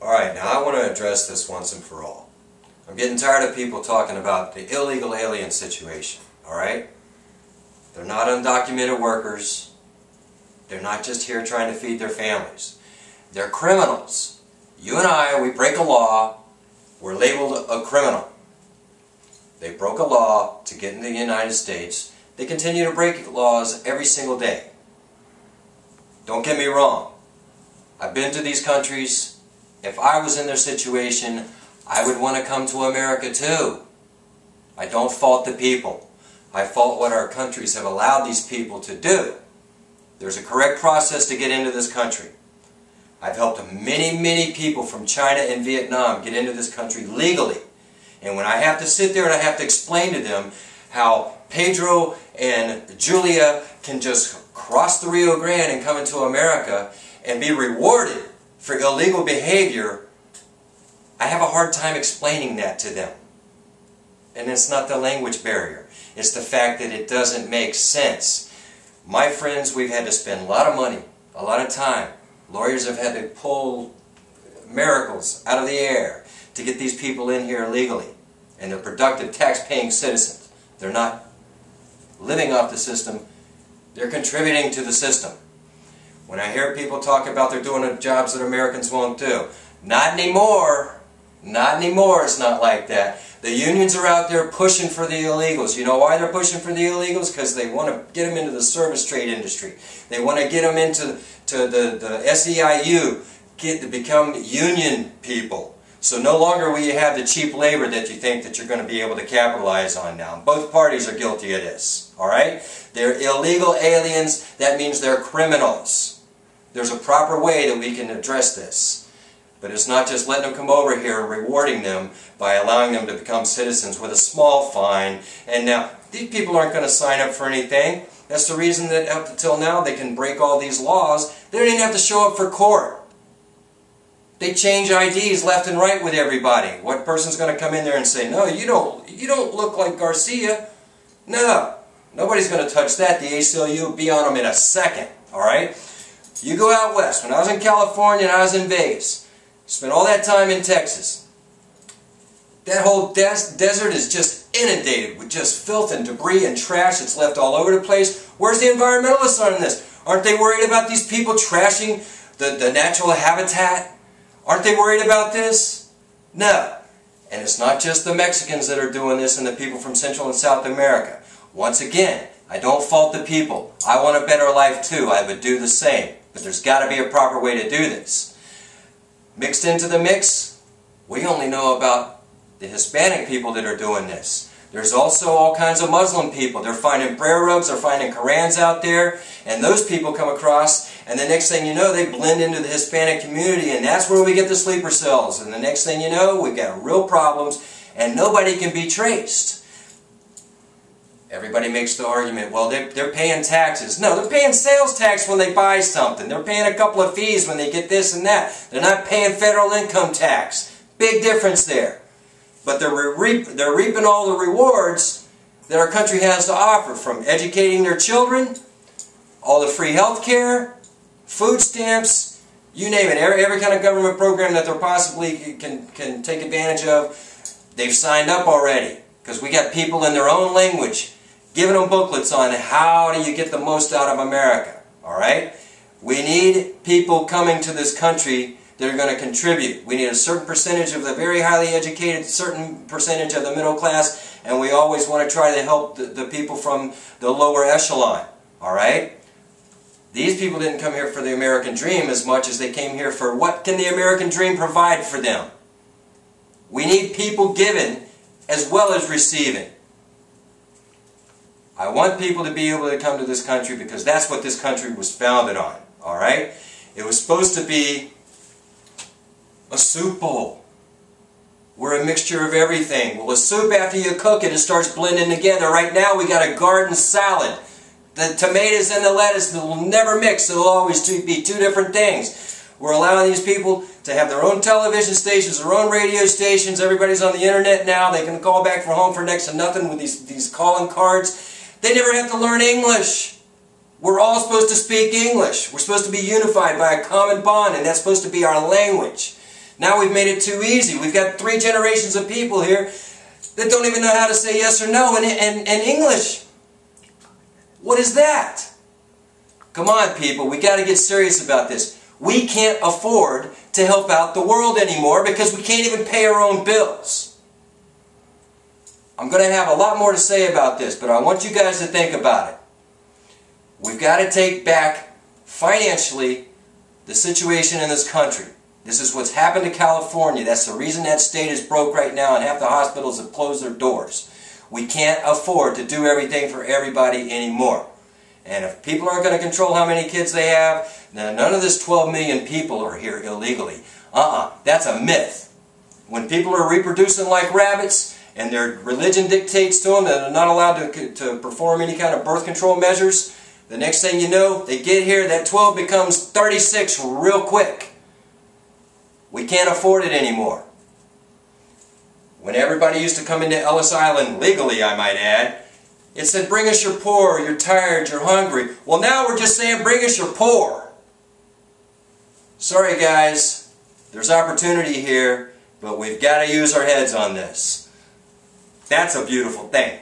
Alright, now I want to address this once and for all. I'm getting tired of people talking about the illegal alien situation, alright? They're not undocumented workers. They're not just here trying to feed their families. They're criminals. You and I, we break a law, we're labeled a criminal. They broke a law to get in the United States. They continue to break laws every single day. Don't get me wrong. I've been to these countries. If I was in their situation, I would want to come to America too. I don't fault the people. I fault what our countries have allowed these people to do. There's a correct process to get into this country. I've helped many people from China and Vietnam get into this country legally. And when I have to sit there and I have to explain to them how Pedro and Julia can just cross the Rio Grande and come into America and be rewarded for illegal behavior, I have a hard time explaining that to them. And it's not the language barrier. It's the fact that it doesn't make sense. My friends, we've had to spend a lot of money, a lot of time. Lawyers have had to pull miracles out of the air to get these people in here legally. And they're productive, tax-paying citizens. They're not living off the system. They're contributing to the system. When I hear people talk about they're doing jobs that Americans won't do, not anymore. Not anymore. It's not like that. The unions are out there pushing for the illegals. You know why they're pushing for the illegals? Because they want to get them into the service trade industry. They want to get them into the SEIU, to become union people. So no longer will you have the cheap labor that you think that you're going to be able to capitalize on now. Both parties are guilty of this. Alright? They're illegal aliens. That means they're criminals. There's a proper way that we can address this. But it's not just letting them come over here and rewarding them by allowing them to become citizens with a small fine. And now, these people aren't going to sign up for anything. That's the reason that up until now they can break all these laws. They don't even have to show up for court. They change IDs left and right with everybody. What person's going to come in there and say, no, you don't look like Garcia. No, nobody's going to touch that. The ACLU will be on them in a second. Alright? You go out west. When I was in California and I was in Vegas, spent all that time in Texas. That whole desert is just inundated with just filth and debris and trash that's left all over the place. Where's the environmentalists on this? Aren't they worried about these people trashing the natural habitat? Aren't they worried about this? No. And it's not just the Mexicans that are doing this and the people from Central and South America. Once again, I don't fault the people. I want a better life too. I would do the same. But there's got to be a proper way to do this. Mixed into the mix, we only know about the Hispanic people that are doing this. There's also all kinds of Muslim people. They're finding prayer rugs, they're finding Korans out there, and those people come across, and the next thing you know, they blend into the Hispanic community, and that's where we get the sleeper cells. And the next thing you know, we've got real problems, and nobody can be traced. Everybody makes the argument, well, they're paying taxes. No, they're paying sales tax when they buy something. They're paying a couple of fees when they get this and that. They're not paying federal income tax. Big difference there. But they're reaping all the rewards that our country has to offer, from educating their children, all the free health care, food stamps, you name it. Every kind of government program that they possibly can take advantage of, they've signed up already. Because we got people in their own language giving them booklets on how do you get the most out of America. Alright? We need people coming to this country that are going to contribute. We need a certain percentage of the very highly educated, certain percentage of the middle class, and we always want to try to help the people from the lower echelon. Alright? These people didn't come here for the American dream as much as they came here for what can the American dream provide for them. We need people giving as well as receiving. I want people to be able to come to this country because that's what this country was founded on. Alright? It was supposed to be a soup bowl. We're a mixture of everything. Well, a soup, after you cook it, it starts blending together. Right now we got a garden salad. The tomatoes and the lettuce will never mix. They'll always be two different things. We're allowing these people to have their own television stations, their own radio stations. Everybody's on the internet now. They can call back from home for next to nothing with these calling cards. They never have to learn English. We're all supposed to speak English. We're supposed to be unified by a common bond, and that's supposed to be our language. Now we've made it too easy. We've got 3 generations of people here that don't even know how to say yes or no in English. What is that? Come on, people. We got to get serious about this. We can't afford to help out the world anymore because we can't even pay our own bills. I'm going to have a lot more to say about this, but I want you guys to think about it. We've got to take back financially the situation in this country. This is what's happened to California. That's the reason that state is broke right now and half the hospitals have closed their doors. We can't afford to do everything for everybody anymore. And if people aren't going to control how many kids they have, then none of this 12 million people are here illegally. That's a myth. When people are reproducing like rabbits and their religion dictates to them that they're not allowed to perform any kind of birth control measures, the next thing you know, they get here, that 12 becomes 36 real quick. We can't afford it anymore. When everybody used to come into Ellis Island, legally I might add, it said, bring us your poor, you're tired, you're hungry. Well, now we're just saying, bring us your poor. Sorry guys, there's opportunity here, but we've got to use our heads on this. That's a beautiful thing.